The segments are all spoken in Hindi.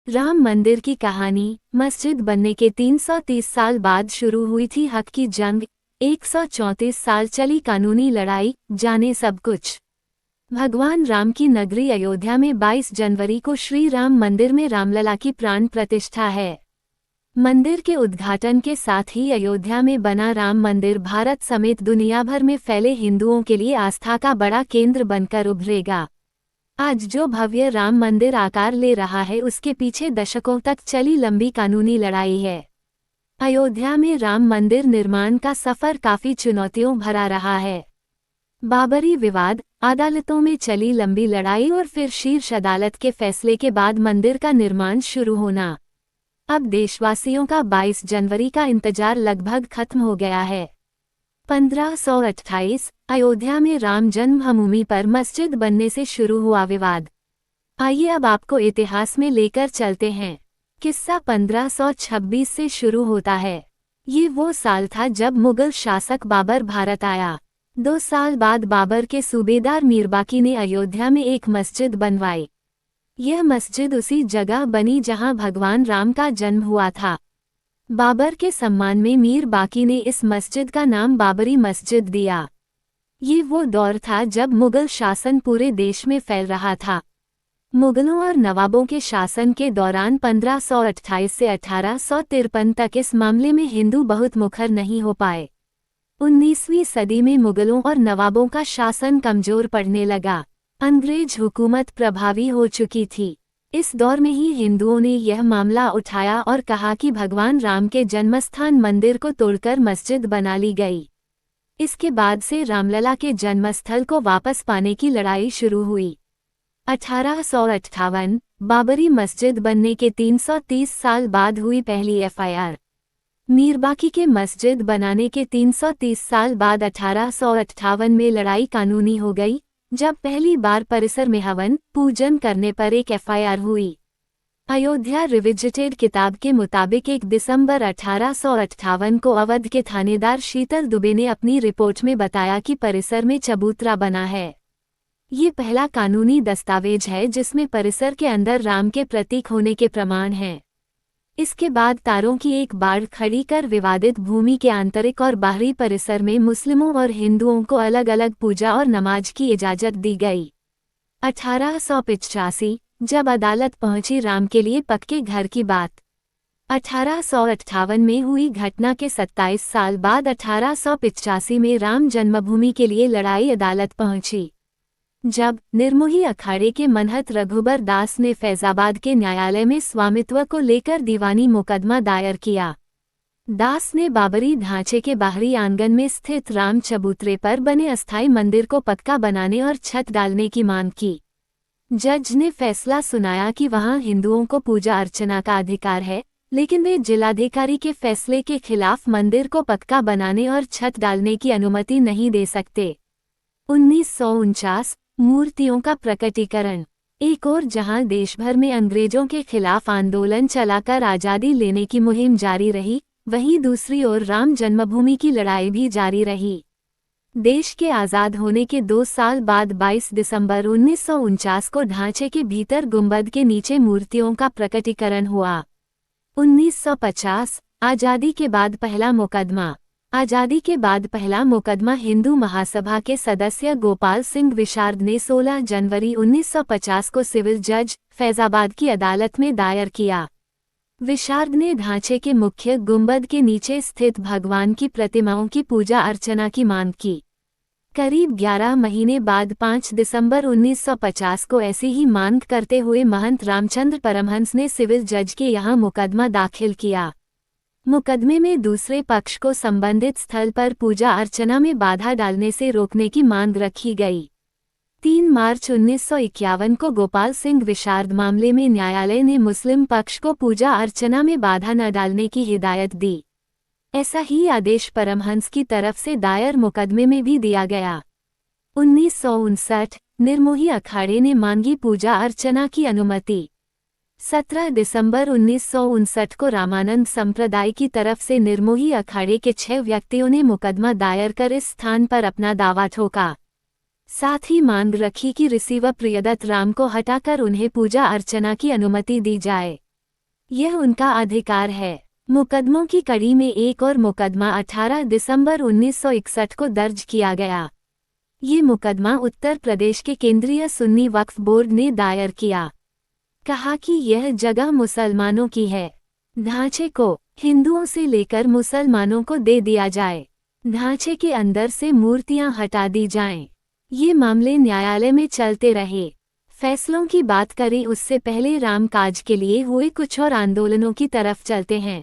राम मंदिर की कहानी। मस्जिद बनने के 330 साल बाद शुरू हुई थी हक की जंग। 134 साल चली कानूनी लड़ाई, जाने सब कुछ। भगवान राम की नगरी अयोध्या में 22 जनवरी को श्री राम मंदिर में रामलला की प्राण प्रतिष्ठा है। मंदिर के उद्घाटन के साथ ही अयोध्या में बना राम मंदिर भारत समेत दुनिया भर में फैले हिंदुओं के लिए आस्था का बड़ा केंद्र बनकर उभरेगा। आज जो भव्य राम मंदिर आकार ले रहा है, उसके पीछे दशकों तक चली लंबी कानूनी लड़ाई है। अयोध्या में राम मंदिर निर्माण का सफर काफी चुनौतियों भरा रहा है। बाबरी विवाद, अदालतों में चली लंबी लड़ाई और फिर शीर्ष अदालत के फैसले के बाद मंदिर का निर्माण शुरू होना। अब देशवासियों का 22 जनवरी का इंतजार लगभग खत्म हो गया है। 1528 अयोध्या में राम जन्मभूमि पर मस्जिद बनने से शुरू हुआ विवाद। आइए अब आपको इतिहास में लेकर चलते हैं। किस्सा 1526 से शुरू होता है। ये वो साल था जब मुगल शासक बाबर भारत आया। 2 साल बाद बाबर के सूबेदार मीरबाकी ने अयोध्या में एक मस्जिद बनवाई। यह मस्जिद उसी जगह बनी जहां भगवान राम का जन्म हुआ था। बाबर के सम्मान में मीर बाकी ने इस मस्जिद का नाम बाबरी मस्जिद दिया। ये वो दौर था जब मुगल शासन पूरे देश में फैल रहा था। मुगलों और नवाबों के शासन के दौरान 1528 से 1853 तक इस मामले में हिंदू बहुत मुखर नहीं हो पाए। 19वीं सदी में मुगलों और नवाबों का शासन कमजोर पड़ने लगा। अंग्रेज हुकूमत प्रभावी हो चुकी थी। इस दौर में ही हिंदुओं ने यह मामला उठाया और कहा कि भगवान राम के जन्मस्थान मंदिर को तोड़कर मस्जिद बना ली गई। इसके बाद से रामलला के जन्मस्थल को वापस पाने की लड़ाई शुरू हुई। 1858 बाबरी मस्जिद बनने के 330 साल बाद हुई पहली एफआईआर। मीरबाकी के मस्जिद बनाने के 330 साल बाद 1858 में लड़ाई कानूनी हो गई, जब पहली बार परिसर में हवन पूजन करने पर एक एफआईआर हुई। अयोध्या रिविजिटेड किताब के मुताबिक 1 दिसंबर 1858 को अवध के थानेदार शीतल दुबे ने अपनी रिपोर्ट में बताया कि परिसर में चबूतरा बना है। ये पहला कानूनी दस्तावेज है जिसमें परिसर के अंदर राम के प्रतीक होने के प्रमाण हैं। इसके बाद तारों की एक बाड़ खड़ी कर विवादित भूमि के आंतरिक और बाहरी परिसर में मुस्लिमों और हिंदुओं को अलग अलग पूजा और नमाज की इजाजत दी गई। 1885 जब अदालत पहुंची राम के लिए पक्के घर की बात। 1858 में हुई घटना के 27 साल बाद 1885 में राम जन्मभूमि के लिए लड़ाई अदालत पहुंची। जब निर्मोही अखाड़े के मनहत रघुबर दास ने फैजाबाद के न्यायालय में स्वामित्व को लेकर दीवानी मुकदमा दायर किया। दास ने बाबरी ढांचे के बाहरी आंगन में स्थित राम चबूतरे पर बने अस्थायी मंदिर को पक्का बनाने और छत डालने की मांग की। जज ने फैसला सुनाया कि वहां हिंदुओं को पूजा अर्चना का अधिकार है, लेकिन वे जिलाधिकारी के फैसले के खिलाफ मंदिर को पक्का बनाने और छत डालने की अनुमति नहीं दे सकते। 1949 मूर्तियों का प्रकटीकरण। एक और जहां देश भर में अंग्रेजों के खिलाफ आंदोलन चलाकर आज़ादी लेने की मुहिम जारी रही, वहीं दूसरी ओर राम जन्मभूमि की लड़ाई भी जारी रही। देश के आज़ाद होने के 2 साल बाद 22 दिसंबर 1949 को ढांचे के भीतर गुंबद के नीचे मूर्तियों का प्रकटीकरण हुआ। 1950 आज़ादी के बाद पहला मुकदमा। आज़ादी के बाद पहला मुकदमा हिंदू महासभा के सदस्य गोपाल सिंह विशारद ने 16 जनवरी 1950 को सिविल जज फैजाबाद की अदालत में दायर किया। विशारद ने ढांचे के मुख्य गुंबद के नीचे स्थित भगवान की प्रतिमाओं की पूजा अर्चना की मांग की। करीब 11 महीने बाद 5 दिसंबर 1950 को ऐसी ही मांग करते हुए महंत रामचंद्र परमहंस ने सिविल जज के यहाँ मुकदमा दाखिल किया। मुकदमे में दूसरे पक्ष को संबंधित स्थल पर पूजा अर्चना में बाधा डालने से रोकने की मांग रखी गई। 3 मार्च 1951 को गोपाल सिंह विशारद मामले में न्यायालय ने मुस्लिम पक्ष को पूजा अर्चना में बाधा न डालने की हिदायत दी। ऐसा ही आदेश परमहंस की तरफ से दायर मुकदमे में भी दिया गया। 1959 निर्मोही अखाड़े ने मांगी पूजा अर्चना की अनुमति। 17 दिसंबर 1959 को रामानंद संप्रदाय की तरफ से निर्मोही अखाड़े के 6 व्यक्तियों ने मुकदमा दायर कर इस स्थान पर अपना दावा ठोका। साथ ही मांग रखी कि रिसीवर प्रियदत्त राम को हटाकर उन्हें पूजा अर्चना की अनुमति दी जाए। यह उनका अधिकार है। मुकदमों की कड़ी में एक और मुकदमा 18 दिसंबर 1961 को दर्ज किया गया। ये मुकदमा उत्तर प्रदेश के केंद्रीय सुन्नी वक्फ बोर्ड ने दायर किया। कहा कि यह जगह मुसलमानों की है। ढांचे को हिंदुओं से लेकर मुसलमानों को दे दिया जाए। ढांचे के अंदर से मूर्तियां हटा दी जाएं। ये मामले न्यायालय में चलते रहे। फैसलों की बात करें उससे पहले रामकाज के लिए हुए कुछ और आंदोलनों की तरफ चलते हैं।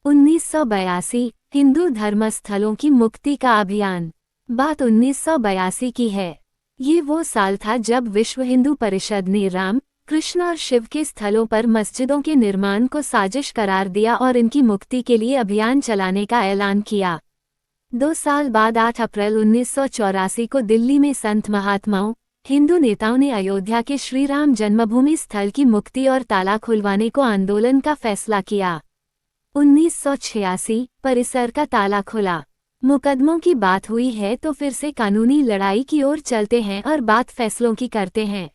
1982 हिंदू धर्मस्थलों की मुक्ति का अभियान। बात 1982 की है। ये वो साल था जब विश्व हिंदू परिषद ने राम, कृष्ण और शिव के स्थलों पर मस्जिदों के निर्माण को साजिश करार दिया और इनकी मुक्ति के लिए अभियान चलाने का ऐलान किया। 2 साल बाद 8 अप्रैल 1984 को दिल्ली में संत महात्माओं, हिंदू नेताओं ने अयोध्या के श्री राम जन्मभूमि स्थल की मुक्ति और ताला खुलवाने को आंदोलन का फैसला किया। 1986 परिसर का ताला खुला। मुकदमों की बात हुई है तो फिर से कानूनी लड़ाई की ओर चलते हैं और बात फैसलों की करते हैं।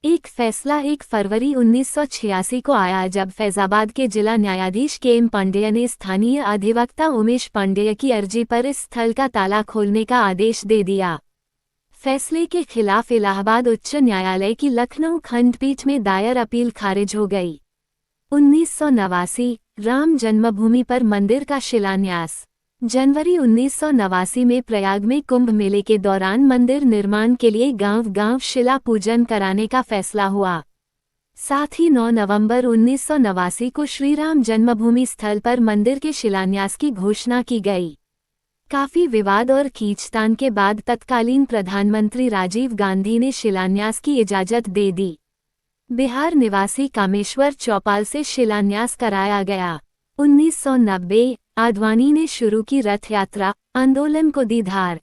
एक फैसला 1 फरवरी 1986 को आया जब फैजाबाद के जिला न्यायाधीश के.एम. पांडेय ने स्थानीय अधिवक्ता उमेश पांडेय की अर्जी पर इस स्थल का ताला खोलने का आदेश दे दिया। फैसले के खिलाफ इलाहाबाद उच्च न्यायालय की लखनऊ खंडपीठ में दायर अपील खारिज हो गई। 1989 राम जन्मभूमि पर मंदिर का शिलान्यास। जनवरी 1989 में प्रयाग में कुंभ मेले के दौरान मंदिर निर्माण के लिए गांव-गांव शिला पूजन कराने का फैसला हुआ। साथ ही 9 नवंबर 1989 को श्री राम जन्मभूमि स्थल पर मंदिर के शिलान्यास की घोषणा की गई। काफी विवाद और खींचतान के बाद तत्कालीन प्रधानमंत्री राजीव गांधी ने शिलान्यास की इजाजत दे दी। बिहार निवासी कामेश्वर चौपाल से शिलान्यास कराया गया। 1990 आडवाणी ने शुरू की रथ यात्रा, आंदोलन को दी धार।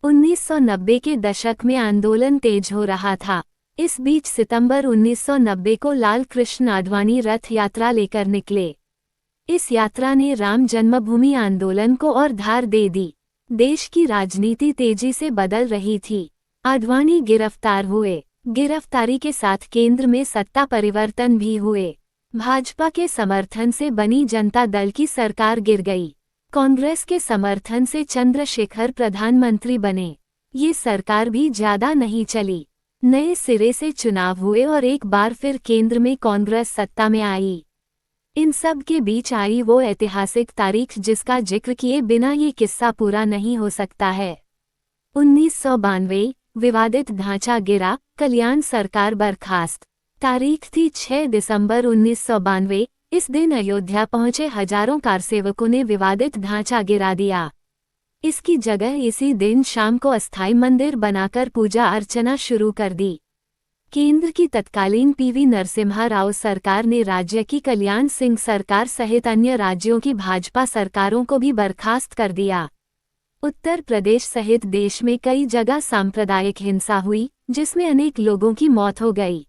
1990 के दशक में आंदोलन तेज हो रहा था। इस बीच सितंबर 1990 को लाल कृष्ण आडवाणी रथ यात्रा लेकर निकले। इस यात्रा ने राम जन्मभूमि आंदोलन को और धार दे दी। देश की राजनीति तेजी से बदल रही थी। आडवाणी गिरफ्तार हुए। गिरफ्तारी के साथ केंद्र में सत्ता परिवर्तन भी हुए। भाजपा के समर्थन से बनी जनता दल की सरकार गिर गई। कांग्रेस के समर्थन से चंद्रशेखर प्रधानमंत्री बने। ये सरकार भी ज्यादा नहीं चली। नए सिरे से चुनाव हुए और एक बार फिर केंद्र में कांग्रेस सत्ता में आई। इन सब के बीच आई वो ऐतिहासिक तारीख जिसका जिक्र किए बिना ये किस्सा पूरा नहीं हो सकता है। 1992 विवादित ढांचा गिरा, कल्याण सरकार बर्खास्त। तारीख थी 6 दिसंबर 1992। इस दिन अयोध्या पहुंचे हजारों कारसेवकों ने विवादित ढांचा गिरा दिया। इसकी जगह इसी दिन शाम को अस्थायी मंदिर बनाकर पूजा अर्चना शुरू कर दी। केंद्र की तत्कालीन पीवी नरसिम्हा राव सरकार ने राज्य की कल्याण सिंह सरकार सहित अन्य राज्यों की भाजपा सरकारों को भी बर्खास्त कर दिया। उत्तर प्रदेश सहित देश में कई जगह सांप्रदायिक हिंसा हुई, जिसमें अनेक लोगों की मौत हो गई।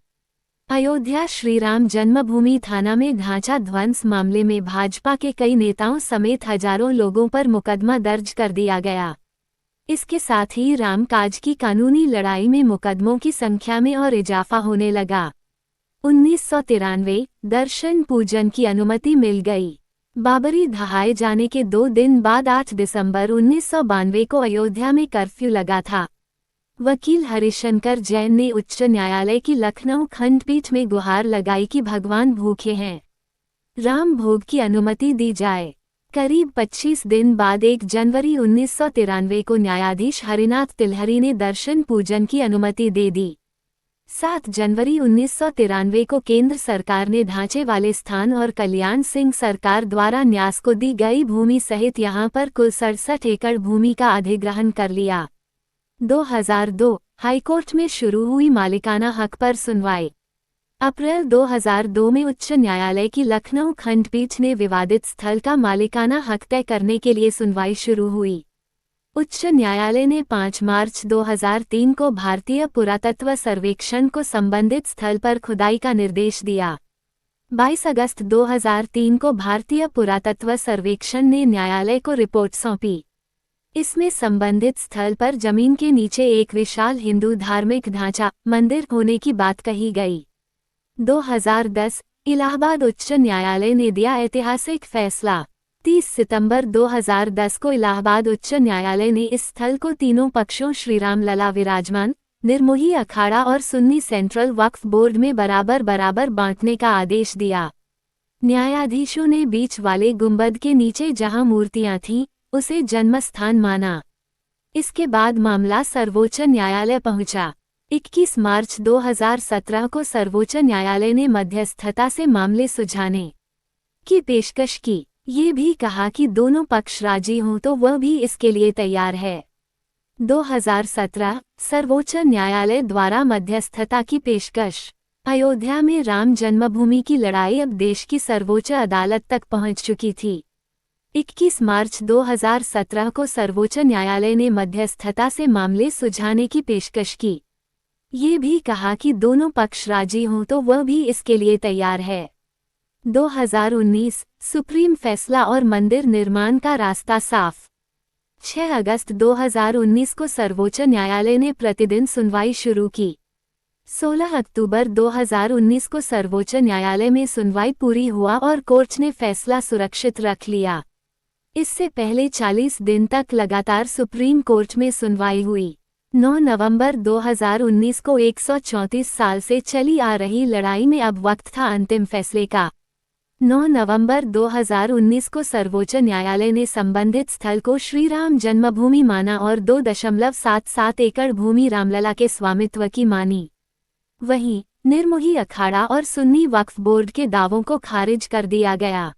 अयोध्या श्रीराम जन्मभूमि थाना में ढांचा ध्वंस मामले में भाजपा के कई नेताओं समेत हजारों लोगों पर मुकदमा दर्ज कर दिया गया। इसके साथ ही रामकाज की कानूनी लड़ाई में मुकदमों की संख्या में और इजाफा होने लगा। 1993 दर्शन पूजन की अनुमति मिल गई। बाबरी ढहाए जाने के 2 दिन बाद 8 दिसंबर 1992 को अयोध्या में कर्फ्यू लगा था। वकील हरिशंकर जैन ने उच्च न्यायालय की लखनऊ खंडपीठ में गुहार लगाई कि भगवान भूखे हैं, राम भोग की अनुमति दी जाए। करीब 25 दिन बाद 1 जनवरी 1993 को न्यायाधीश हरिनाथ तिलहरी ने दर्शन पूजन की अनुमति दे दी। 7 जनवरी 1993 को केंद्र सरकार ने ढांचे वाले स्थान और कल्याण सिंह सरकार द्वारा न्यास को दी गई भूमि सहित यहां पर कुल 67 एकड़ भूमि का अधिग्रहण कर लिया। 2002 हाईकोर्ट में शुरू हुई मालिकाना हक पर सुनवाई। अप्रैल 2002 में उच्च न्यायालय की लखनऊ खंडपीठ ने विवादित स्थल का मालिकाना हक तय करने के लिए सुनवाई शुरू हुई। उच्च न्यायालय ने 5 मार्च 2003 को भारतीय पुरातत्व सर्वेक्षण को संबंधित स्थल पर खुदाई का निर्देश दिया। 22 अगस्त 2003 को भारतीय पुरातत्व सर्वेक्षण ने न्यायालय को रिपोर्ट सौंपी। इसमें संबंधित स्थल पर जमीन के नीचे एक विशाल हिंदू धार्मिक ढांचा मंदिर होने की बात कही गई। 2010 इलाहाबाद उच्च न्यायालय ने दिया ऐतिहासिक फैसला। 30 सितंबर 2010 को इलाहाबाद उच्च न्यायालय ने इस स्थल को तीनों पक्षों श्रीराम लला विराजमान, निर्मोही अखाड़ा और सुन्नी सेंट्रल वक्फ बोर्ड में बराबर बराबर बांटने का आदेश दिया। न्यायाधीशों ने बीच वाले गुंबद के नीचे जहां मूर्तियां थीं, उसे जन्मस्थान माना। इसके बाद मामला सर्वोच्च न्यायालय पहुंचा। 21 मार्च 2017 को सर्वोच्च न्यायालय ने मध्यस्थता से मामले सुलझाने की पेशकश की। ये भी कहा कि दोनों पक्ष राजी हों तो वह भी इसके लिए तैयार है। 2017 सर्वोच्च न्यायालय द्वारा मध्यस्थता की पेशकश। अयोध्या में राम जन्मभूमि की लड़ाई अब देश की सर्वोच्च अदालत तक पहुंच चुकी थी। 21 मार्च 2017 को सर्वोच्च न्यायालय ने मध्यस्थता से मामले सुलझाने की पेशकश की। ये भी कहा कि दोनों पक्ष राजी हों तो वह भी इसके लिए तैयार है। 2019 सुप्रीम फैसला और मंदिर निर्माण का रास्ता साफ। 6 अगस्त 2019 को सर्वोच्च न्यायालय ने प्रतिदिन सुनवाई शुरू की। 16 अक्टूबर 2019 को सर्वोच्च न्यायालय में सुनवाई पूरी हुआ और कोर्ट ने फैसला सुरक्षित रख लिया। इससे पहले 40 दिन तक लगातार सुप्रीम कोर्ट में सुनवाई हुई। 9 नवंबर 2019 को 134 साल से चली आ रही लड़ाई में अब वक्त था अंतिम फैसले का। 9 नवंबर 2019 को सर्वोच्च न्यायालय ने संबंधित स्थल को श्रीराम जन्मभूमि माना और 2.77 एकड़ भूमि रामलला के स्वामित्व की मानी। वहीं निर्मोही अखाड़ा और सुन्नी वक्फ बोर्ड के दावों को खारिज कर दिया गया।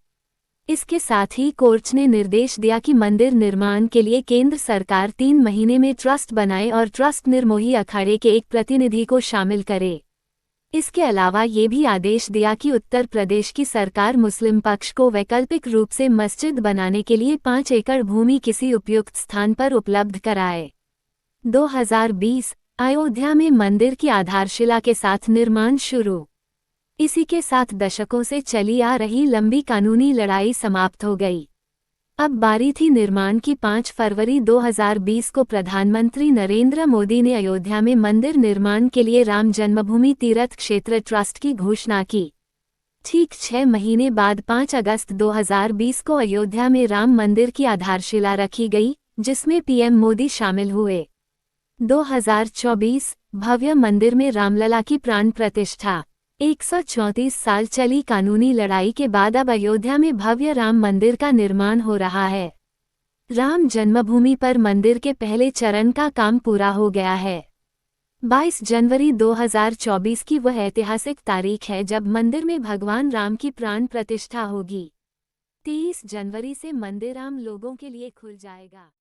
इसके साथ ही कोर्ट ने निर्देश दिया कि मंदिर निर्माण के लिए केंद्र सरकार 3 महीने में ट्रस्ट बनाए और ट्रस्ट निर्मोही अखाड़े के एक प्रतिनिधि को शामिल करे। इसके अलावा ये भी आदेश दिया कि उत्तर प्रदेश की सरकार मुस्लिम पक्ष को वैकल्पिक रूप से मस्जिद बनाने के लिए 5 एकड़ भूमि किसी उपयुक्त स्थान पर उपलब्ध कराए। 2020 अयोध्या में मंदिर की आधारशिला के साथ निर्माण शुरू। इसी के साथ दशकों से चली आ रही लंबी कानूनी लड़ाई समाप्त हो गई। अब बारी थी निर्माण की। 5 फरवरी 2020 को प्रधानमंत्री नरेंद्र मोदी ने अयोध्या में मंदिर निर्माण के लिए राम जन्मभूमि तीर्थ क्षेत्र ट्रस्ट की घोषणा की। ठीक 6 महीने बाद 5 अगस्त 2020 को अयोध्या में राम मंदिर की आधारशिला रखी गई, जिसमें पीएम मोदी शामिल हुए। 2024 भव्य मंदिर में रामलला की प्राण प्रतिष्ठा। 134 साल चली कानूनी लड़ाई के बाद अब अयोध्या में भव्य राम मंदिर का निर्माण हो रहा है। राम जन्मभूमि पर मंदिर के पहले चरण का काम पूरा हो गया है। 22 जनवरी 2024 की वह ऐतिहासिक तारीख है जब मंदिर में भगवान राम की प्राण प्रतिष्ठा होगी। 23 जनवरी से मंदिर आम लोगों के लिए खुल जाएगा।